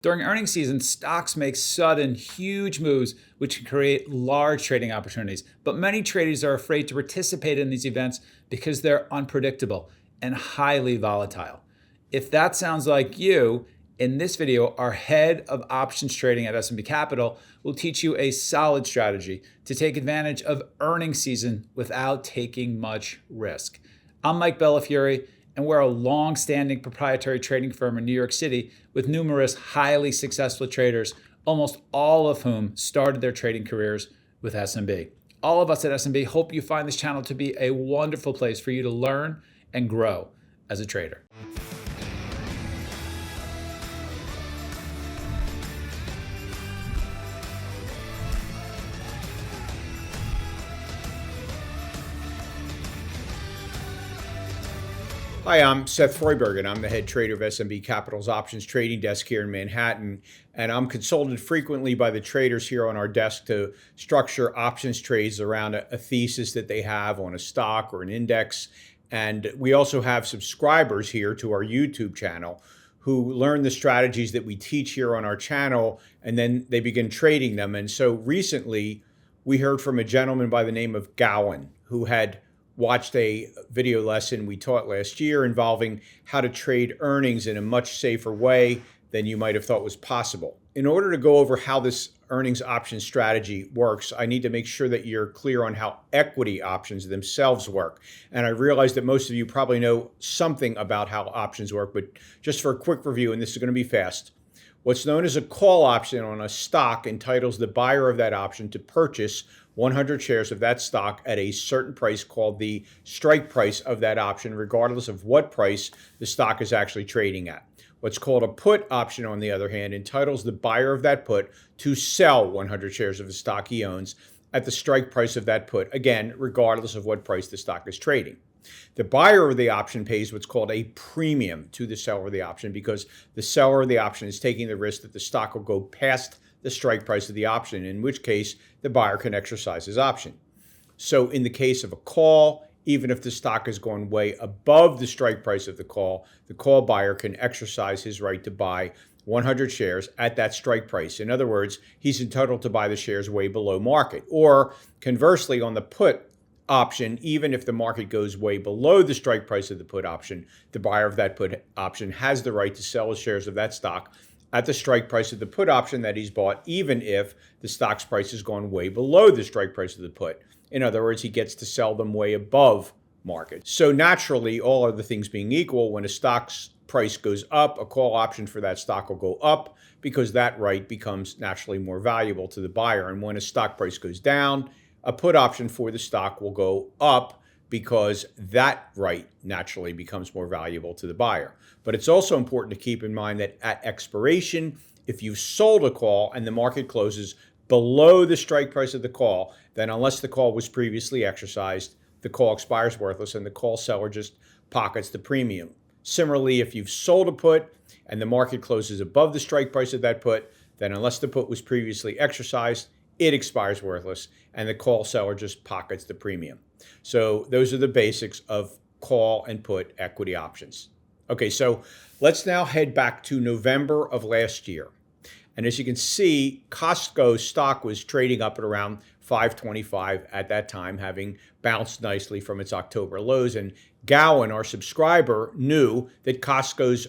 During earnings season, stocks make sudden, huge moves, which can create large trading opportunities. But many traders are afraid to participate in these events because they're unpredictable and highly volatile. If that sounds like you, in this video, our head of options trading at S&P Capital will teach you a solid strategy to take advantage of earnings season without taking much risk. I'm Mike Bellafiore, and we're a long-standing proprietary trading firm in New York City with numerous highly successful traders, almost all of whom started their trading careers with S&B. All of us at S&B hope you find this channel to be a wonderful place for you to learn and grow as a trader. Hi, I'm Seth Freuberg, and I'm the head trader of S&B Capital's options trading desk here in Manhattan. And I'm consulted frequently by the traders here on our desk to structure options trades around a thesis that they have on a stock or an index. And we also have subscribers here to our YouTube channel who learn the strategies that we teach here on our channel, and then they begin trading them. And so recently, we heard from a gentleman by the name of Gowan, who had watched a video lesson we taught last year involving how to trade earnings in a much safer way than you might have thought was possible. In order to go over how this earnings option strategy works, I need to make sure that you're clear on how equity options themselves work. And I realize that most of you probably know something about how options work, but just for a quick review, and this is going to be fast. What's known as a call option on a stock entitles the buyer of that option to purchase 100 shares of that stock at a certain price called the strike price of that option, regardless of what price the stock is actually trading at. What's called a put option, on the other hand, entitles the buyer of that put to sell 100 shares of the stock he owns at the strike price of that put, again, regardless of what price the stock is trading. The buyer of the option pays what's called a premium to the seller of the option because the seller of the option is taking the risk that the stock will go past the strike price of the option, in which case the buyer can exercise his option. So in the case of a call, even if the stock is going way above the strike price of the call buyer can exercise his right to buy 100 shares at that strike price. In other words, he's entitled to buy the shares way below market. Or conversely, on the put option, even if the market goes way below the strike price of the put option, the buyer of that put option has the right to sell his shares of that stock at the strike price of the put option that he's bought, even if the stock's price has gone way below the strike price of the put. In other words, he gets to sell them way above market. So naturally, all other things being equal, when a stock's price goes up, a call option for that stock will go up because that right becomes naturally more valuable to the buyer. And when a stock price goes down, a put option for the stock will go up because that right naturally becomes more valuable to the buyer. But it's also important to keep in mind that at expiration, if you've sold a call and the market closes below the strike price of the call, then unless the call was previously exercised, the call expires worthless and the call seller just pockets the premium. Similarly, if you've sold a put and the market closes above the strike price of that put, then unless the put was previously exercised, it expires worthless and the call seller just pockets the premium. So those are the basics of call and put equity options. Okay, so let's now head back to November of last year. And as you can see, Costco stock was trading up at around $5.25 at that time, having bounced nicely from its October lows. And Gowan, our subscriber, knew that Costco's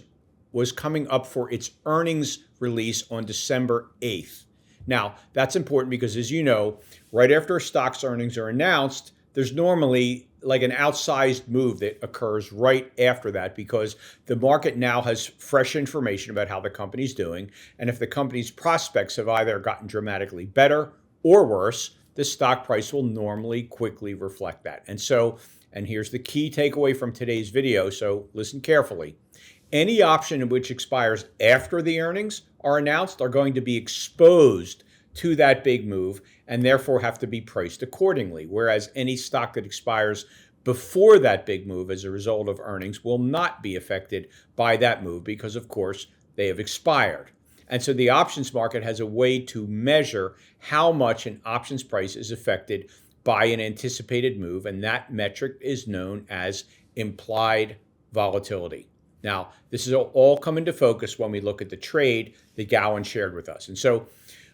was coming up for its earnings release on December 8th. Now, that's important because, as you know, right after a stock's earnings are announced, there's normally like an outsized move that occurs right after that because the market now has fresh information about how the company's doing. And if the company's prospects have either gotten dramatically better or worse, the stock price will normally quickly reflect that. And here's the key takeaway from today's video, so listen carefully. Any option which expires after the earnings are announced are going to be exposed to that big move and therefore have to be priced accordingly, whereas any stock that expires before that big move as a result of earnings will not be affected by that move because, of course, they have expired. And so the options market has a way to measure how much an options price is affected by an anticipated move, and that metric is known as implied volatility. Now, this is all come into focus when we look at the trade that Gowan shared with us. And so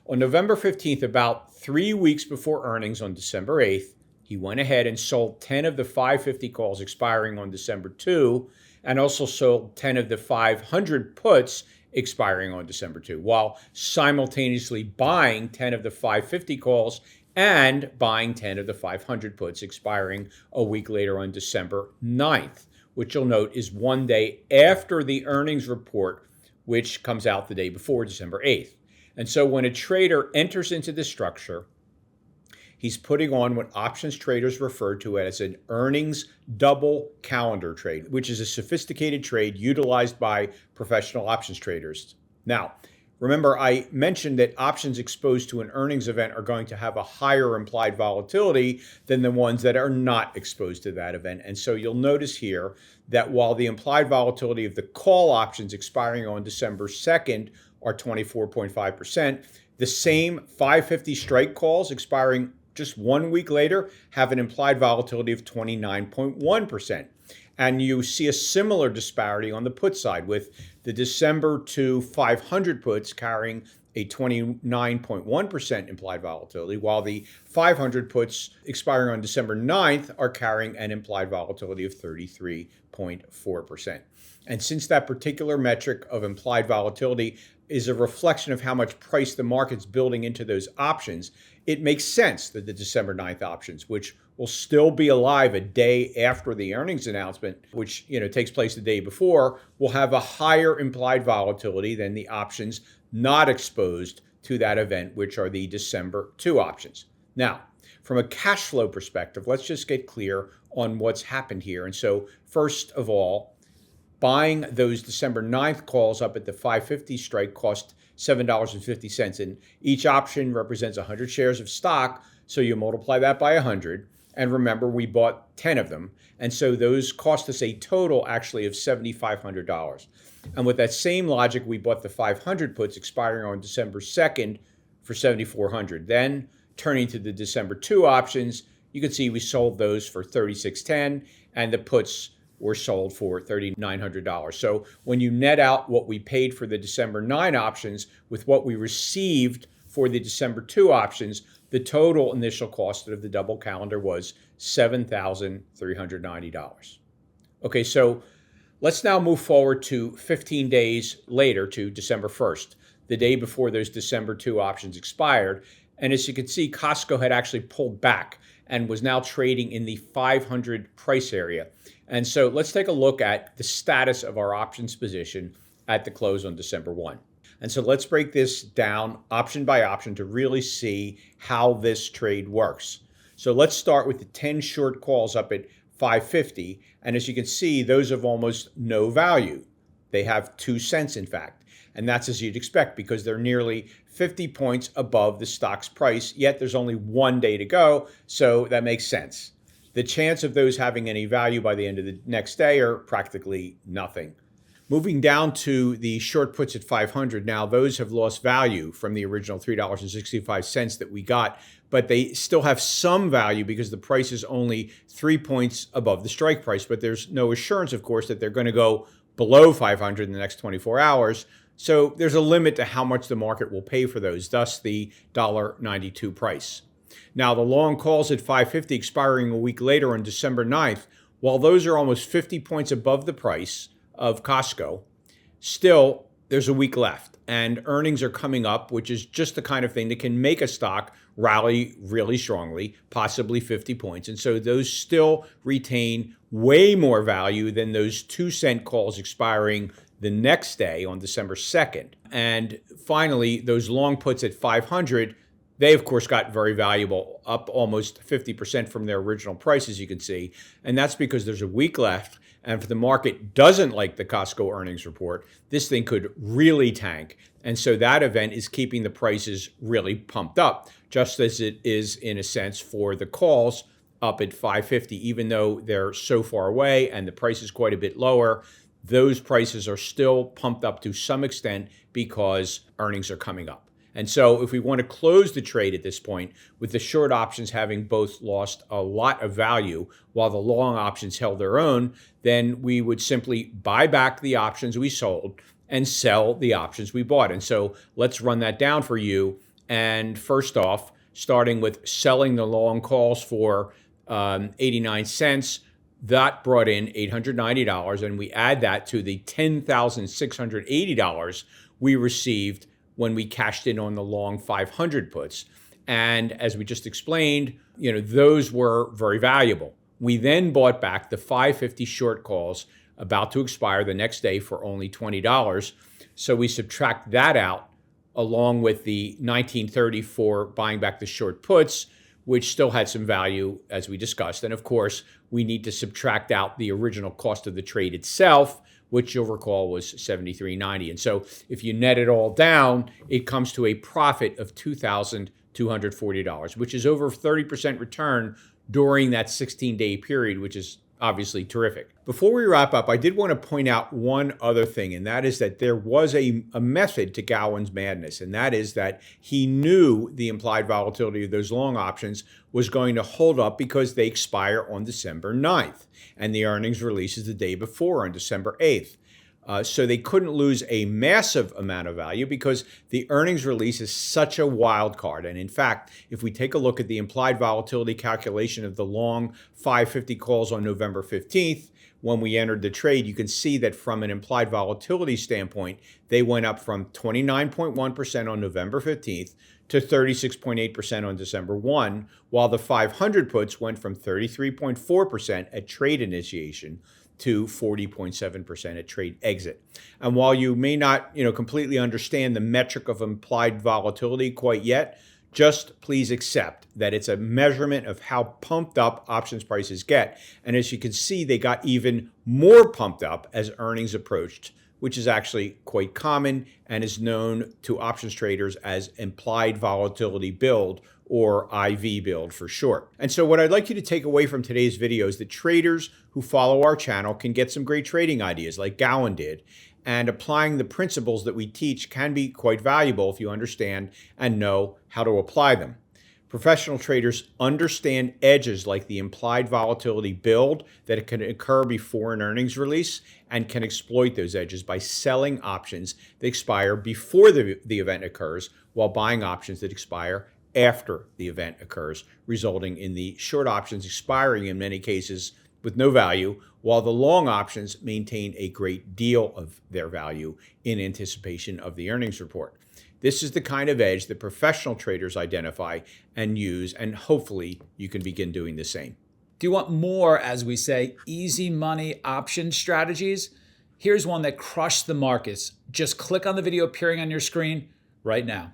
on November 15th, about 3 weeks before earnings on December 8th, he went ahead and sold 10 of the 550 calls expiring on December 2, and also sold 10 of the 500 puts expiring on December 2, while simultaneously buying 10 of the 550 calls and buying 10 of the 500 puts expiring a week later on December 9th, which you'll note is one day after the earnings report, which comes out the day before December 8th. And so when a trader enters into this structure, he's putting on what options traders refer to as an earnings double calendar trade, which is a sophisticated trade utilized by professional options traders. Now, remember, I mentioned that options exposed to an earnings event are going to have a higher implied volatility than the ones that are not exposed to that event. And so you'll notice here that while the implied volatility of the call options expiring on December 2nd are 24.5%, the same 550 strike calls expiring just 1 week later have an implied volatility of 29.1%. And you see a similar disparity on the put side, with the December 2 500 puts carrying a 29.1% implied volatility, while the 500 puts expiring on December 9th are carrying an implied volatility of 33.4%. And since that particular metric of implied volatility is a reflection of how much price the market's building into those options, it makes sense that the December 9th options, which will still be alive a day after the earnings announcement, which takes place the day before, will have a higher implied volatility than the options not exposed to that event, which are the December 2 options. Now, from a cash flow perspective, let's just get clear on what's happened here. And so, first of all, buying those December 9th calls up at the 550 strike cost $7.50, and each option represents 100 shares of stock, so you multiply that by 100. And remember, we bought 10 of them, and so those cost us a total actually of $7,500. And with that same logic, we bought the 500 puts expiring on December 2nd for $7,400. Then, turning to the December 2 options, you can see we sold those for $3,610, and the puts were sold for $3,900. So when you net out what we paid for the December 9 options with what we received for the December 2 options, the total initial cost of the double calendar was $7,390. Okay, so let's now move forward to 15 days later, to December 1st, the day before those December 2 options expired. And as you can see, Costco had actually pulled back and was now trading in the 500 price area. And so let's take a look at the status of our options position at the close on December 1. And so let's break this down option by option to really see how this trade works. So let's start with the 10 short calls up at 550. And as you can see, those have almost no value. They have 2 cents, in fact. And that's as you'd expect, because they're nearly 50 points above the stock's price, yet there's only 1 day to go, so that makes sense. The chance of those having any value by the end of the next day are practically nothing. Moving down to the short puts at 500, now those have lost value from the original $3.65 that we got, but they still have some value because the price is only 3 points above the strike price, but there's no assurance, of course, that they're going to go below 500 in the next 24 hours. So there's a limit to how much the market will pay for those, thus the $1.92 price. Now, the long calls at 550 expiring a week later on December 9th, while those are almost 50 points above the price of Costco, still there's a week left and earnings are coming up, which is just the kind of thing that can make a stock rally really strongly, possibly 50 points. And so those still retain way more value than those 2-cent calls expiring the next day on December 2nd. And finally, those long puts at 500, they, of course, got very valuable, up almost 50% from their original price, as you can see. And that's because there's a week left. And if the market doesn't like the Costco earnings report, this thing could really tank. And so that event is keeping the prices really pumped up, just as it is, in a sense, for the calls up at 550, even though they're so far away and the price is quite a bit lower. Those prices are still pumped up to some extent because earnings are coming up. And so if we want to close the trade at this point, with the short options having both lost a lot of value while the long options held their own, then we would simply buy back the options we sold and sell the options we bought. And so let's run that down for you. And first off, starting with selling the long calls for 89 cents, that brought in $890, and we add that to the $10,680 we received when we cashed in on the long 500 puts. And as we just explained, those were very valuable. We then bought back the 550 short calls about to expire the next day for only $20. So we subtract that out along with the 1930 for buying back the short puts, which still had some value, as we discussed. And of course, we need to subtract out the original cost of the trade itself, which you'll recall was $73.90. And so if you net it all down, it comes to a profit of $2,240, which is over 30% return during that 16-day period, which is obviously terrific. Before we wrap up, I did want to point out one other thing, and that is that there was a method to Gowan's madness, and that is that he knew the implied volatility of those long options was going to hold up because they expire on December 9th, and the earnings release is the day before on December 8th. So they couldn't lose a massive amount of value because the earnings release is such a wild card. And in fact, if we take a look at the implied volatility calculation of the long 550 calls on November 15th, when we entered the trade, you can see that from an implied volatility standpoint, they went up from 29.1% on November 15th to 36.8% on December 1, while the 500 puts went from 33.4% at trade initiation to 40.7% at trade exit. And while you may not, completely understand the metric of implied volatility quite yet, just please accept that it's a measurement of how pumped up options prices get. And as you can see, they got even more pumped up as earnings approached, which is actually quite common and is known to options traders as implied volatility build, or IV build for short. And so what I'd like you to take away from today's video is that traders who follow our channel can get some great trading ideas like Gowan did. And applying the principles that we teach can be quite valuable if you understand and know how to apply them. Professional traders understand edges like the implied volatility build that can occur before an earnings release and can exploit those edges by selling options that expire before the event occurs while buying options that expire after the event occurs, resulting in the short options expiring in many cases with no value, while the long options maintain a great deal of their value in anticipation of the earnings report. This is the kind of edge that professional traders identify and use, and hopefully you can begin doing the same. Do you want more, as we say, easy money option strategies? Here's one that crushed the markets. Just click on the video appearing on your screen right now.